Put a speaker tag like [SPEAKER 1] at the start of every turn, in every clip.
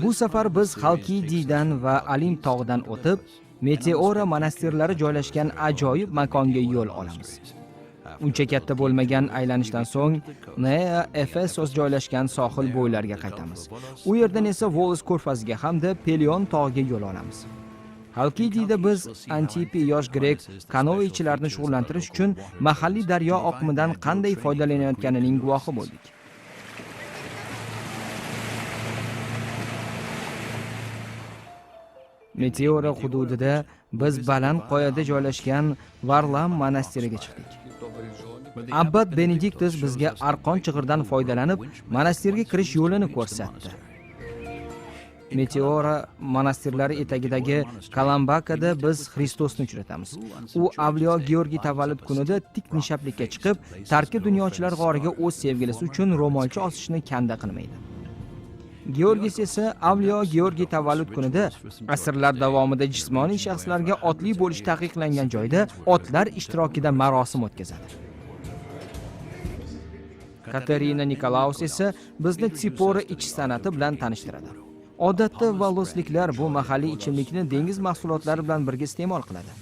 [SPEAKER 1] Bu safar biz Xalkididan va Alim tog'idan o'tib, Meteora monastirlari joylashgan ajoyib makonga yo'l olamiz. Uncha katta bo'lmagan aylanishdan so'ng Nea Efesos joylashgan sohil bo'ylariga qaytamiz. U yerdan esa Volos ko'rfaziga hamda Pelion tog'iga yo'l olamiz. Xalkidida biz Antipi yosh grek kanoechilarni shug'ullantirish uchun mahalliy daryo oqimidan qanday foydalanayotganining guvohi bo'ldik. Meteora hududida biz baland qoyada joylashgan Varlam monastiriga chiqdik. Abbot Benediktus bizga arqon chig'irdan foydalanib, monastirga kirish yo'lini ko'rsatdi. Meteora monastirlari etagidagi Kalambakada biz Xristosni uchratamiz. U avliyo Georgiy tavallud kunida tik nishablikka chiqib, tarki dunyochilar g'origa o'z sevgilisi uchun ro'molcha osishni kanda qilmaydi. Georgis esa avliyo Georgiy tavallud kunida asrlar davomida jismoniy shaxslarga otli bo'lish taqiqlangan joyda otlar ishtirokida marosim o'tkazadi. Katerina Nikolaus esa bizni Tsipora ichish san'ati bilan tanishtiradi. Odatda valosliklar bu mahalliy ichimlikni dengiz mahsulotlari bilan birga iste'mol qiladi.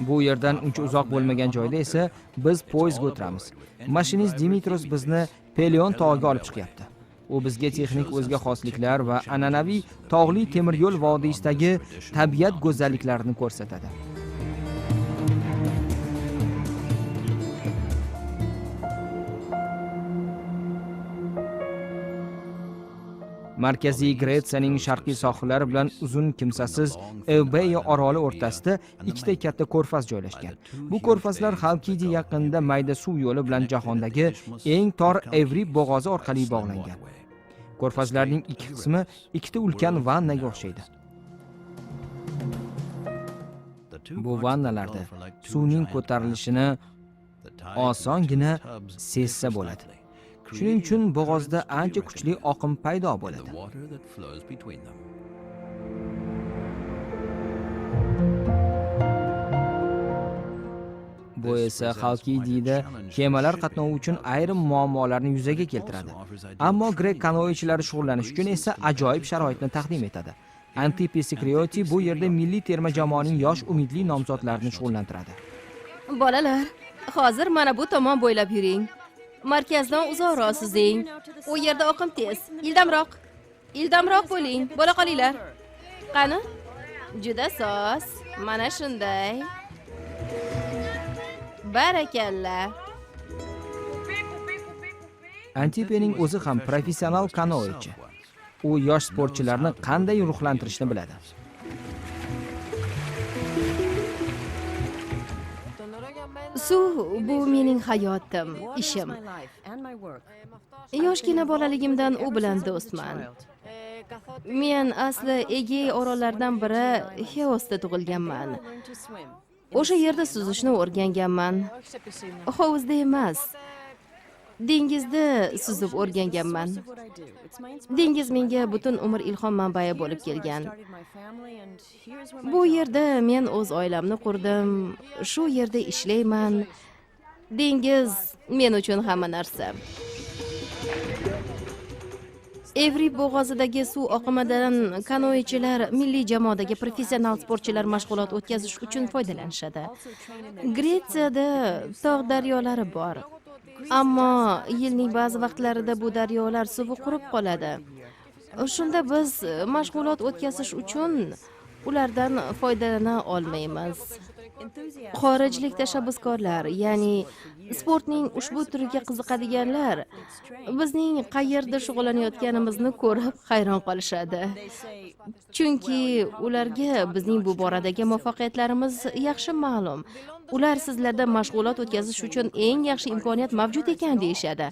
[SPEAKER 1] Bu yerdan uncha uzoq bo'lmagan joyda esa biz poyezdga o'tiramiz. Mashinist Dimitros bizni Pelion tog'iga olib chiqyapti. U bizga texnik o'zga xosliklar va an'anaviy tog'li temir yo'l vodiysidagi tabiat go'zalliklarini ko'rsatadi. Markaziy Gretsiyaning sharqiy sohillari bilan uzun kimsasiz Eubeya oroli o'rtasida ikkita katta ko'rfaz joylashgan. Bu ko'rfazlar Xalkidi yaqinida mayda suv yo'li bilan jahondagi eng tor Evri bo'g'ozi orqali bog'langan. Ko'rfazlarning ikki qismi ikkita ulkan vannaga o'xshaydi. Bu vannalarda suvning ko'tarilishini osongina sezsa bo'ladi. Shuning uchun bo'g'ozda ancha kuchli oqim paydo bo'ladi. Bu esa Xalkidida kemalar qatnovi uchun ayrim muammolarni yuzaga keltiradi. Ammo grek kanoechilari shug'ullanish uchun esa ajoyib sharoitni taqdim etadi. Antipi Sikrioti bu yerda milliy terma jamoaning yosh umidli nomzodlarini shug'ullantiradi.
[SPEAKER 2] Bolalar, hozir mana bu tomon bo'ylab yuring. Markazdan uzoqroq suzing. U yerda oqim tez. Ildamroq bo'ling. Bo'la qolinglar. Qani? Juda soz. Mana shunday. Barakalla.
[SPEAKER 1] Antipening o'zi ham professional kanoechi. U yosh sportchilarni qanday ruhlantirishni biladi.
[SPEAKER 2] Suv bu mening hayotim, ishim. Yoshgina bolaligimdan u bilan do'stman. Men asli Egey orollaridan biri Xeosda tug'ilganman. O'sha yerda suzishni o'rganganman. Hovuzda emas, dengizda suzib o'rganganman. Dengiz menga butun umr ilhom manbai bo'lib kelgan. Bu yerda men o'z oilamni qurdim, shu yerda ishlayman. Dengiz men uchun hamma narsa. Evri bo'g'ozidagi suv oqimidan kanoechilar milliy jamoadagi professional sportchilar mashg'ulot o'tkazish uchun foydalanishadi. Gretsiyada tog' daryolari bor. Ammo yilning ba'zi vaqtlarida bu daryolar suvi qurib qoladi. Shunda biz mashg'ulot o'tkazish uchun ulardan foydalana olmaymiz. Xorijlik tashabbuskorlar, ya'ni sportning ushbu turiga qiziqadiganlar bizning qayerda shug'ullanayotganimizni ko'rib hayron qolishadi. Chunki ularga bizning bu boradagi muvaffaqiyatlarimiz yaxshi ma'lum. Ular sizlarda mashg'ulot o'tkazish uchun eng yaxshi imkoniyat mavjud ekan deyshadi.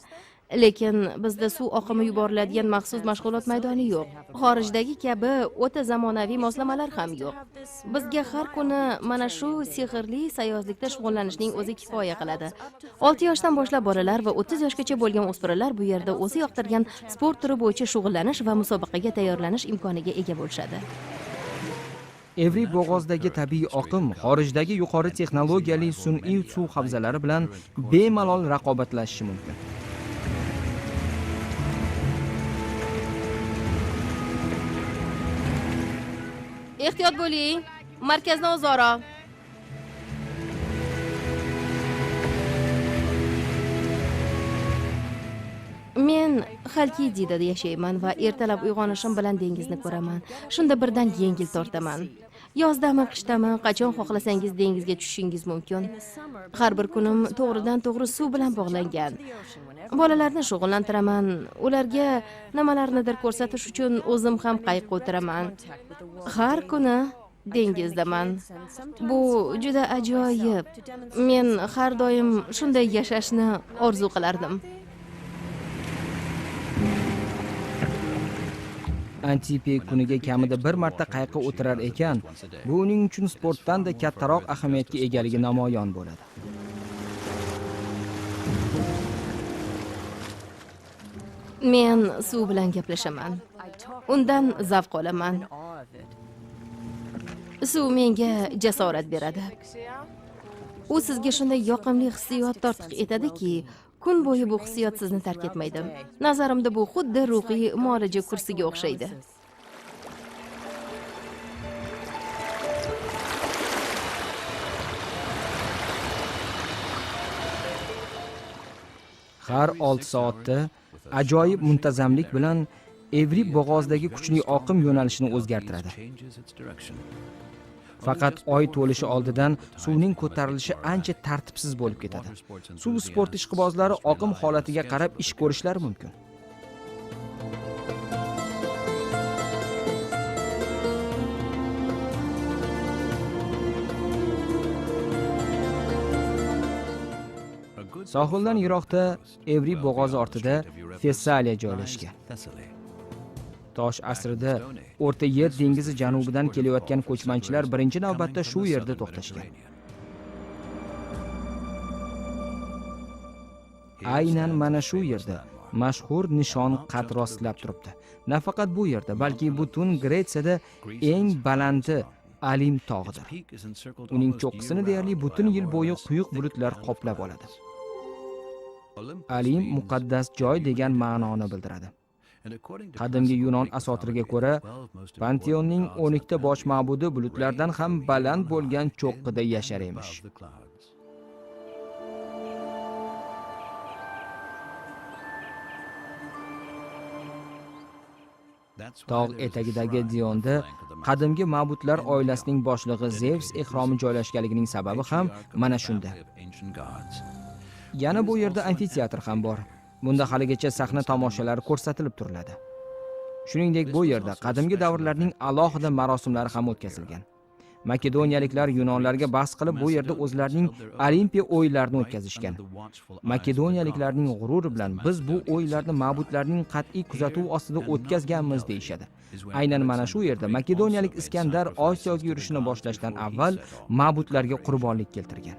[SPEAKER 2] Lekin bizda suv oqimi yuboriladigan maxsus mashg'ulot maydoni yo'q. Xorijdagi kabi o'ta zamonaviy moslamalar ham yo'q. Bizga har kuni mana shu sehrli sayozlikda shug'ullanishning o'zi kifoya qiladi. 6 yoshdan boshlab bolalar va 30 yoshgacha bo'lgan o'smirlar bu yerda o'zi yoqtirgan sport turi bo'yicha shug'ullanish va musobaqaga tayyorlanish imkoniga ega bo'lishadi.
[SPEAKER 1] Evri bo'g'ozdagi tabiiy oqim xorijdagi yuqori texnologiyali sun'iy suv havzalari bilan bemalol raqobatlashishi mumkin.
[SPEAKER 2] Ehtiyot bo'ling. Markazdan o'zaro. Men Xalkidida yashayman va ertalab uyg'onishim bilan dengizni ko'raman. Shunda birdan yengil tortaman. Yozdami, qishdami, qachon xohlasangiz dengizga tushishingiz mumkin. Har bir kunim to'g'ridan-to'g'ri suv bilan bog'langan. Bolalarni shug'ullantiraman. Ularga nimalarnidir ko'rsatish uchun o'zim ham qayiqqa o'tiraman. Har kuni dengizdaman. Bu juda ajoyib. Men har doim shunday yashashni orzu qilardim.
[SPEAKER 1] Antipe kuniga kamida bir marta qayiqqa o'tirar ekan, bu uning uchun sportdan-da kattaroq ahamiyatga egaligi namoyon bo'ladi.
[SPEAKER 2] Men suv bilan gaplashaman. Undan zavq olaman. Suv menga jasorat beradi. U sizga shunday yoqimli hissiyot tortiq etadiki, kun bo'yi bu hissiyot sizni tark etmaydi. Nazarimda bu xuddi ruhiy muolaja kursiga o'xshaydi.
[SPEAKER 1] Har 6 soatda ajoyib muntazamlik bilan Evri bo'g'ozidagi kuchli oqim yo'nalishini o'zgartiradi. Faqat oy to'lishi oldidan suvning ko'tarilishi ancha tartibsiz bo'lib ketadi. Suv sport ishqibozlari oqim holatiga qarab ish ko'rishlari mumkin. Sohildan yiroqda Evri bo'g'ozi ortida Tessaliya joylashgan. Tosh asrida O'rta Yer dengizi janubidan kelayotgan ko'chmanchilar birinchi navbatda shu yerda to'xtashgan. Aynan mana shu yerda mashhur nishon qad rostlab turibdi. Nafaqat bu yerda, balki butun Gretsiyada eng balandi Alim tog'idir. Uning cho'qqisini deyarli butun yil bo'yi quyuq bulutlar qoplab oladi. Alim muqaddas joy degan ma'noni bildiradi. Qadimgi Yunon asotiriga ko'ra, Panteonning 12 ta bosh ma'budi bulutlardan ham baland bo'lgan cho'qqida yashar emish. Tog' etagidagi Dionda qadimgi ma'budlar oilasining boshlig'i Zevs ehromi joylashganligining sababi ham mana shunda. Yana bu yerda amfiteatr ham bor. Bunda haligacha sahna tomoshalari ko'rsatilib turiladi. Shuningdek, bu yerda qadimgi davrlarning alohida marosimlari ham o'tkazilgan. Makedoniyaliklar Yunonlarga bahs qilib bu yerda o'zlarining Olimpiya o'yinlarini o'tkazishgan. Makedoniyaliklarning g'ururi bilan biz bu o'yinlarni ma'budlarning qat'iy kuzatuvi ostida o'tkazganmiz deyshadi. Aynan mana shu yerda makedoniyalik Iskandar Osiyoga yurishini boshlashdan avval ma'budlarga qurbonlik keltirgan.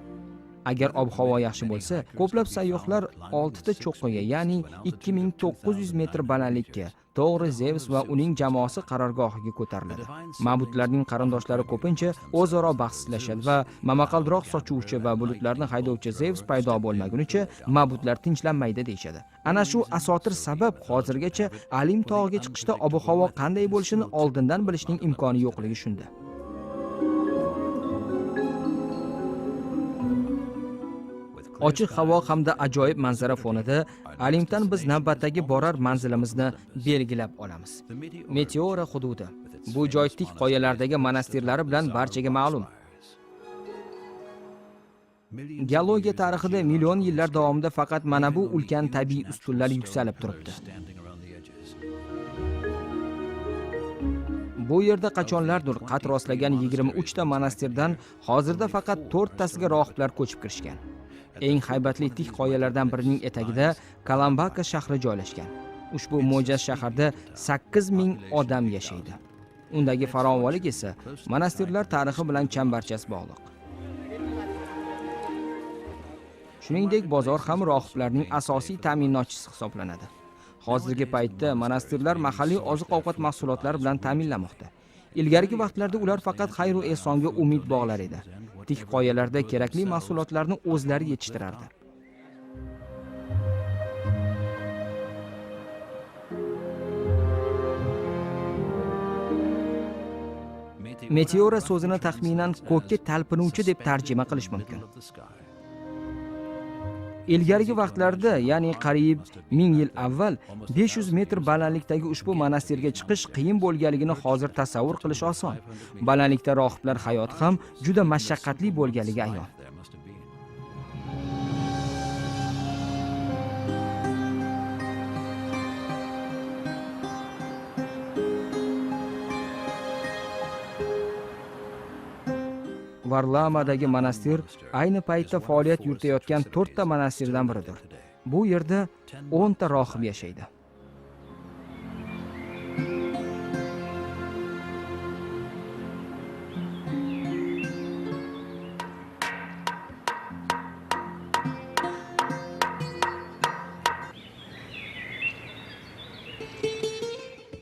[SPEAKER 1] Agar ob-havo yaxshi bo'lsa, ko'plab sayyohlar 6 ta cho'qqiga, ya'ni 2900 metr balandlikka to'g'ri Zevs va uning jamoasi qarorgohiga ko'tariladi. Ma'budlarning qarindoshlari ko'pincha o'zaro bahslashadi va momaqaldiroq sochuvchi va bulutlarni haydovchi Zevs paydo bo'lmagunicha ma'budlar tinchlanmaydi deyshadi. Ana shu asotir sabab hozirgacha Alim tog'iga chiqishda ob-havo qanday bo'lishini oldindan bilishning imkoni yo'qligi shunda. Ochiq havo hamda ajoyib manzara fonida Alimdan biz navbatdagi borar manzilimizni belgilab olamiz. Meteora hududi. Bu joy tik qoyalardagi monastirlari bilan barchaga ma'lum. Geologiya tarixida million yillar davomida faqat mana bu ulkan tabiiy ustunlar yuksalib turibdi. Bu yerda qachonlardir qad rostlagan 23 ta monastirdan hozirda faqat 4 tasiga rohiblar ko'chib kirishgan. Eng haybatli tik qoyalardan birining etagida Kalambaka shahri joylashgan. Ushbu mo'jaz shaharda 8000 odam yashaydi. Undagi farovonlik esa monastirlar tarixi bilan chambarchas bog'liq. Shuningdek, bozor ham rohiblarning asosiy ta'minotchisi hisoblanadi. Hozirgi paytda monastirlar mahalliy oziq-ovqat mahsulotlari bilan ta'minlamoqda. Ilgarigi vaqtlarda ular faqat xayr va ehsonga umid bog'lar edi. Tik qoyalarda kerakli mahsulotlarni o'zlari yetishtirardi. Meteora so'zini taxminan ko'kka talpinuvchi deb tarjima qilish mumkin. Ilgarigi vaqtlarda, ya'ni qariyb 1000 yil avval 500 metr balandlikdagi ushbu monastirga chiqish qiyin bo'lganligini hozir tasavvur qilish oson. Balandlikda rohiblar hayoti ham juda mashaqqatli bo'lganligi ayon. Varlamadagi monastir ayni paytda faoliyat yuritayotgan 4 ta monastirdan biridir. Bu yerda 10 ta rohib yashaydi.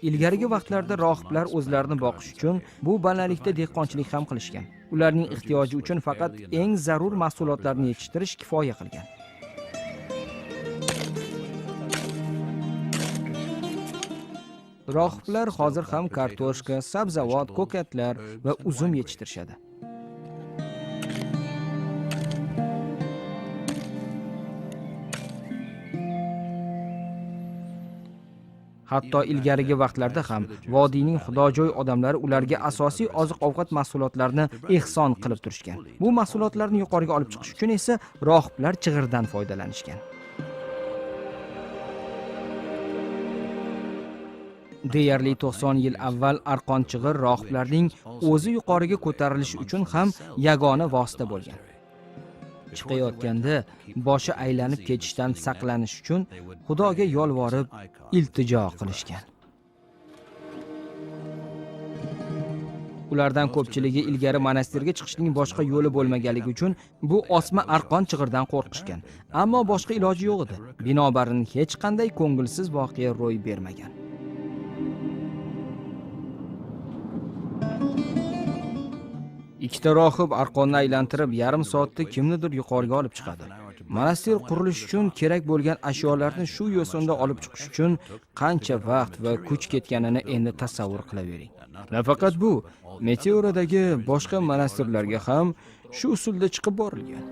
[SPEAKER 1] Ilgarigi vaqtlarda rohiblar o'zlarini boqish uchun bu balandlikda dehqonchilik ham qilishgan. Ularning ehtiyoji uchun faqat eng zarur mahsulotlarni yetishtirish kifoya qilgan. Rohiblar hozir ham kartoshka, sabzavot, ko'katlar va uzum yetishtirishadi. Hatto ilgarigi vaqtlarda ham vodiyning xudojo'y odamlari ularga asosiy oziq-ovqat mahsulotlarini ehson qilib turishgan. Bu mahsulotlarni yuqoriga olib chiqish uchun esa rohiblar chig'irdan foydalanishgan. Deyarli 90 yil avval arqon chig'ir rohiblarning o'zi yuqoriga ko'tarilishi uchun ham yagona vosita bo'lgan. Chiqayotganda boshi aylanib ketishdan saqlanish uchun Xudoga yolvorib iltijo qilishgan. Ulardan ko'pchiligi ilgari monastirga chiqishning boshqa yo'li bo'lmaganligi uchun bu osma arqon chig'irdan qo'rqishgan. Ammo boshqa iloji yo'q edi. Binobarin hech qanday ko'ngilsiz voqea ro'y bermagan. Ikkita rohib arqonni aylantirib yarim soatda kimnidir yuqoriga olib chiqadi. Monastir qurilish uchun kerak bo'lgan ashyolarni shu yo'sinda olib chiqish uchun qancha vaqt va kuch ketganini endi tasavvur qilavering. Nafaqat bu, Meteoradagi boshqa monastirlarga ham shu usulda chiqib borilgan.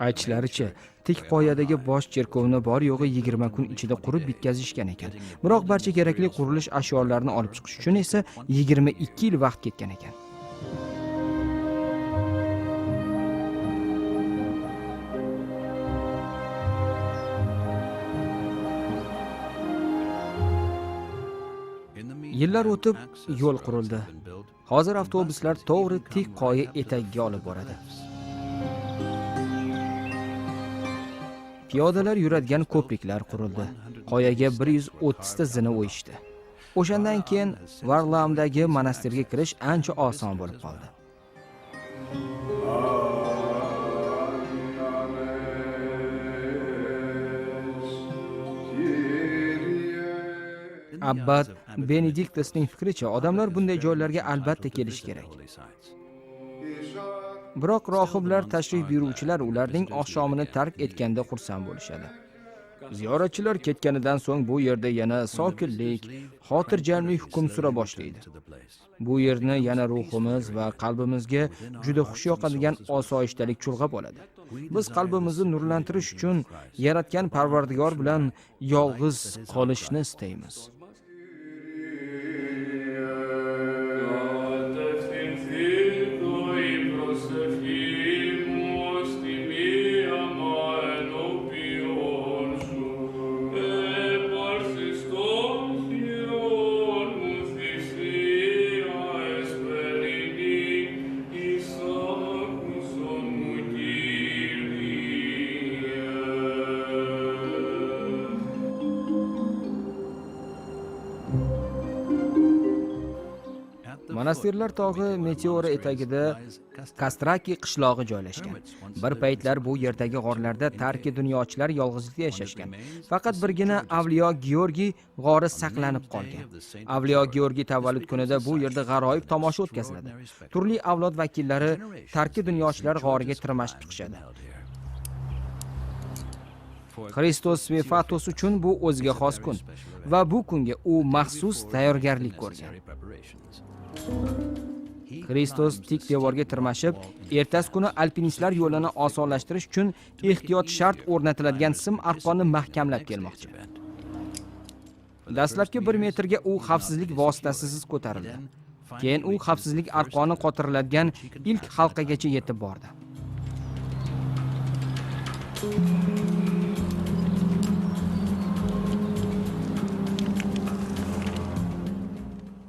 [SPEAKER 1] Aytishlaricha, tik qoyadagi bosh cherkovni bor yo'g'i 20 kun ichida qurib bitkazishgan ekan. Biroq barcha kerakli qurilish ashyolarini olib chiqish uchun esa 22 yil vaqt ketgan ekan. Yillar o'tib yo'l qurildi. Hozir avtobuslar to'g'ri tik qoya etagiga olib boradi. Piyodalar yuradigan ko'priklar qurildi. Qoyaga 130 ta zina o'yishdi. O'shandan keyin Varlamdagi monastirga kirish ancha oson bo'lib qoldi. Abbad Benediktusning fikricha, odamlar bunday joylarga albatta kelishi kerak. Biroq rohiblar, tashrif buyuruvchilar ularning oqshomini tark etganda xursand bo'lishadi. Ziyoratchilar ketganidan so'ng bu yerda yana sokinlik, xotirjamlik hukm sura boshlaydi. Bu yerni yana ruhimiz va qalbimizga juda xush yoqadigan osoyishtalik chulg'ab oladi. Biz qalbimizni nurlantirish uchun yaratgan Parvardigor bilan yolg'iz qolishni istaymiz. Monastirlar tog'i Meteora etagida Kastraki qishlog'i joylashgan. Bir paytlar bu yerdagi g'orlarda tarki dunyochilar yolg'izlikda yashashgan. Faqat birgina Avliyo Georgiy g'ori saqlanib qolgan. Avliyo Georgiy tavallud kunida bu yerda g'aroyib tomosha o'tkaziladi. Turli avlod vakillari tarki dunyochilar g'origa tirmashib chiqishadi. Kristos Svefatos uchun bu o'ziga xos kun. va bu kunga u maxsus tayyorgarlik ko'rgan. Kristos tik devorga tirmashib, ertasi kuni alpinistlar yo'lini osonlashtirish uchun ehtiyot shart o'rnatiladigan sim arqonni mahkamlab kelmoqchi. Dastlabki 1 metrga u xavfsizlik vositasisiz ko'tarildi. Keyin u xavfsizlik arqoni qotiriladigan ilk halqagacha yetib bordi.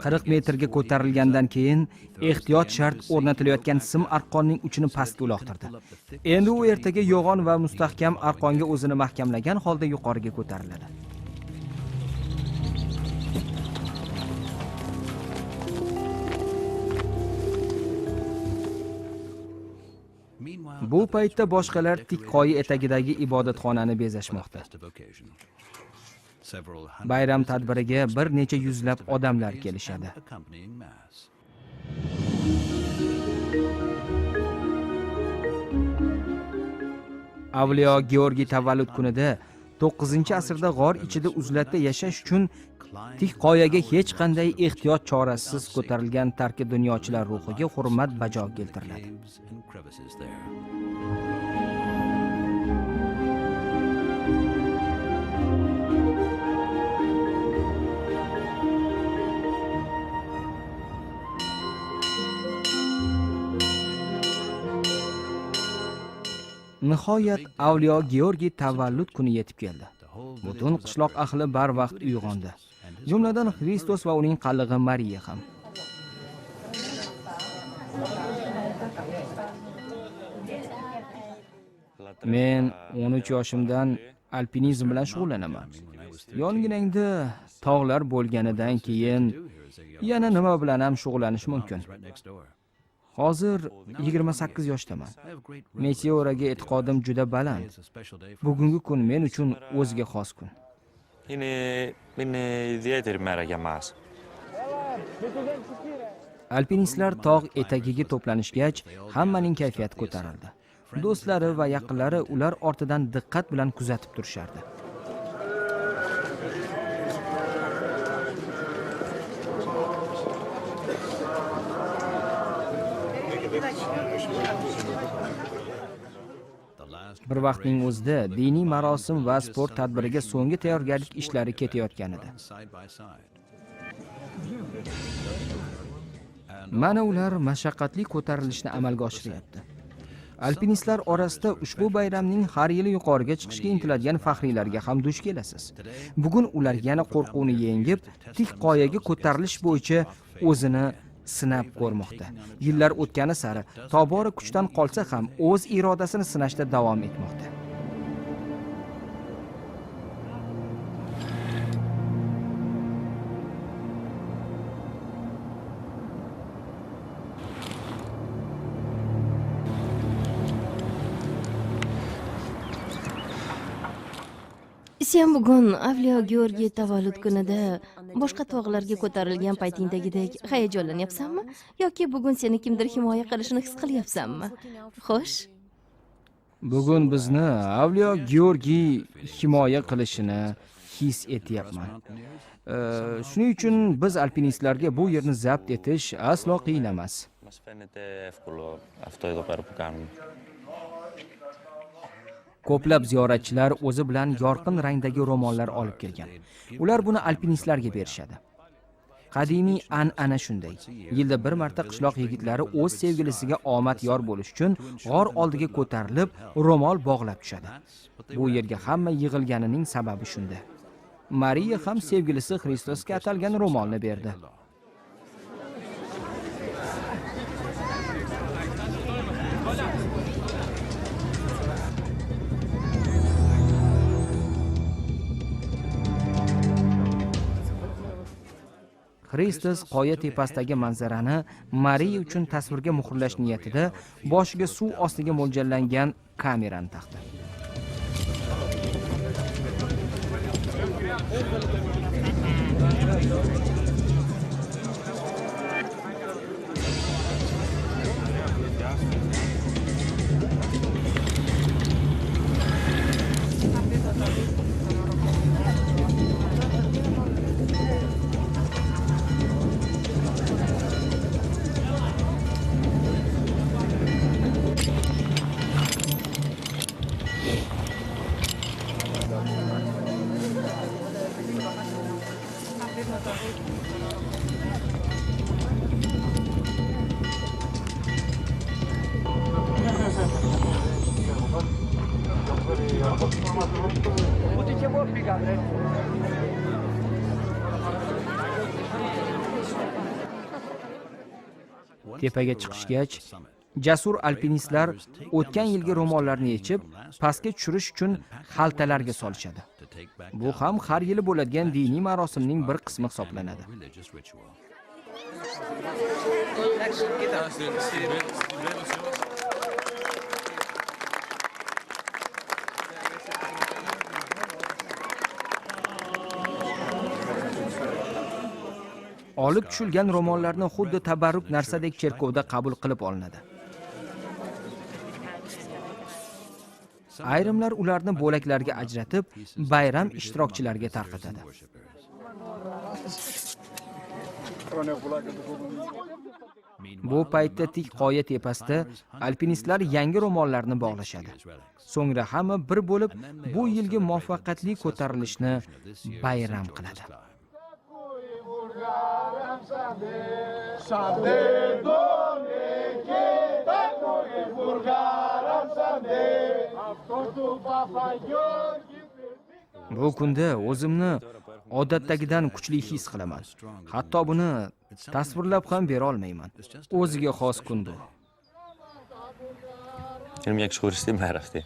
[SPEAKER 1] Qirq metrga ko'tarilgandan keyin ehtiyot shart o'rnatilayotgan sim arqonning uchini pastga uloqtirdi. Endi u ertaga yo'g'on va mustahkam arqonga o'zini mahkamlagan holda yuqoriga ko'tariladi. Bu paytda boshqalar tik qoya etagidagi ibodatxonani bezashmoqda. Bayram tadbiriga bir necha yuzlab odamlar kelishadi. Avliyo Georgiy tavallud kunida 9-asrda g'or ichida uzlatda yashash uchun tik qoyaga hech qanday ehtiyot chorasiz ko'tarilgan tarki dunyochilar ruhiga hurmat bajo keltiriladi. Nihoyat Avliyo Georgiy tavallud kuni yetib keldi. Butun qishloq ahli barvaqt uyg'ondi. Jumladan Kristos va uning qallig'i Mariya ham. Men 13 yoshimdan alpinizm bilan shug'ullanaman. Yonginangda tog'lar bo'lganidan keyin yana nima bilan ham shug'ullanish mumkin? Hozir 28 yoshdaman. Meteoraga e'tiqodim juda baland. Bugungi kun men uchun o'ziga xos kun. Alpinistlar tog' etagiga to'planishgach, hammaning kayfiyati ko'tarildi. Do'stlari va yaqinlari ular ortidan diqqat bilan kuzatib turishardi. Bir vaqtning o'zida diniy marosim va sport tadbiriga so'nggi tayyorgarlik ishlari ketayotgan edi. Mana ular mashaqqatli ko'tarilishni amalga oshiryapti. Alpinistlar orasida ushbu bayramning har yili yuqoriga chiqishga intiladigan faxriylarga ham duch kelasiz. Bugun ular yana qo'rquvni yengib, tik qoyaga ko'tarilish bo'yicha o'zini sinab ko'rmoqda. Yillar o'tgani sari tobora kuchdan qolsa ham o'z irodasini sinashda davom etmoqda.
[SPEAKER 2] Sen bugun Avliyo Georgiy tavallud kunida boshqa tog'larga ko'tarilgan paytingdagidek hayajonlanyapsanmi yoki bugun seni kimdir himoya qilishini his qilyapsanmi? Xo'sh.
[SPEAKER 1] Bugun bizni Avliyo Georgiy himoya qilishini his etyapman. Shuning uchun biz alpinistlarga bu yerni zabt etish aslo qiyin emas. Ko'plab ziyoratchilar o'zi bilan yorqin rangdagi ro'mollar olib kelgan. Ular buni alpinistlarga berishadi. Qadimiy an'ana shunday. Yilda bir marta qishloq yigitlari o'z sevgilisiga omad yor bo'lish uchun g'or oldiga ko'tarilib, ro'mol bog'lab tushadi. Bu yerga hamma yig'ilganining sababi shunda. Mariya ham sevgilisi Kristosga atalgan ro'molni berdi. Kristos qoya tepasidagi manzarani Mariya uchun tasvirga muhrlash niyatida boshiga suv ostiga mo'ljallangan kamerani taqdi. Tepaga chiqishgach, jasur alpinistlar o'tgan yilgi ro'mollarini yechib, pastga tushirish uchun xaltalarga solishadi. Bu ham har yili bo'ladigan diniy marosimning bir qismi hisoblanadi. Olib tushilgan ro'mollarni xuddi tabarruk narsadek cherkovda qabul qilib olinadi. Ayrimlar ularni bo'laklarga ajratib, bayram ishtirokchilariga tarqatadi. Bu paytda tik qoya tepasida alpinistlar yangi ro'mollarni bog'lashadi. So'ngra hamma bir bo'lib bu yilgi muvaffaqiyatli ko'tarilishni bayram qiladi. Bu kunda o'zimni odatdagidan kuchli his qilaman. Hatto buni tasvirlab ham bera olmayman. O'ziga xos kun bu.
[SPEAKER 3] Film jak szkursty marafty.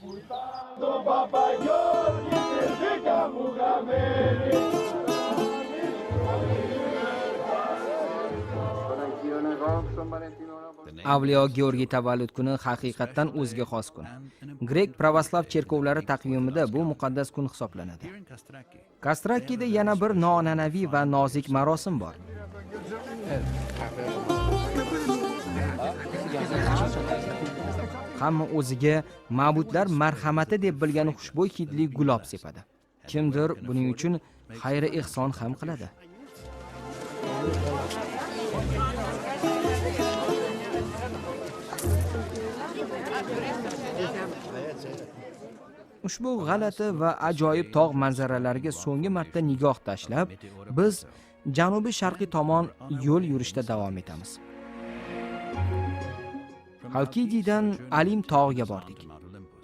[SPEAKER 1] Avliyo Georgiy tavallud kuni haqiqatdan o'ziga xos kun. Grek pravoslav cherkovlari taqvimida bu muqaddas kun hisoblanadi. Kastrakida yana bir noan'anaviy va nozik marosim bor. Hamma o'ziga ma'budlar marhamati deb bilgan xushbo'y hidli gulob sepadi. Kimdir buning uchun xayri ehson ham qiladi. Ushbu g'alati va ajoyib tog' manzaralariga so'nggi marta nigoh tashlab, biz janubiy sharqiy tomon yo'l yurishda davom etamiz. Halkididan Alim tog'iga bordik.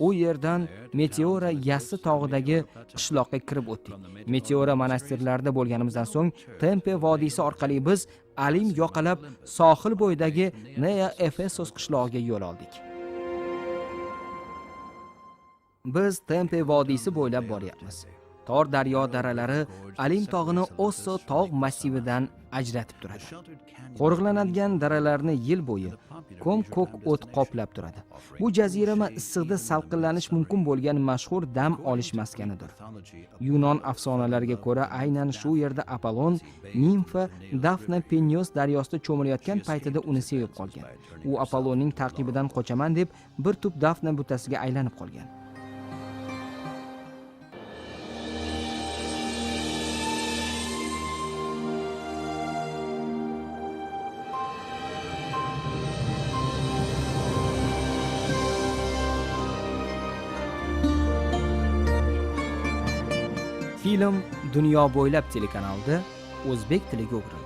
[SPEAKER 1] U yerdan Meteora Yassi tog'idagi qishloqqa kirib o'tdik. Meteora monastirlarida bo'lganimizdan so'ng Tempe vodiysi orqali biz Alim yoqalab sohil bo'yidagi Nea Efesos qishlog'iga yo'l oldik. Biz Tempe vodiysi bo'ylab boryapmiz. Tor daryo daralari Alim tog'ini Osso tog' massividan ajratib turadi. Qo'riqlanadigan daralarni yil bo'yi ko'k o't qoplab turadi. Bu jazirama issiqda salqinlanish mumkin bo'lgan mashhur dam olish maskanidir. Yunon afsonalariga ko'ra, aynan shu yerda Apollon, Nimfa, Dafna Penyos daryosida cho'milayotgan paytida uni sevib qolgan. U Apollonning taqibidan qochaman deb bir tup Dafna butasiga aylanib qolgan. Film Dunyo bo'ylab telekanalida o'zbek tiliga o'girildi.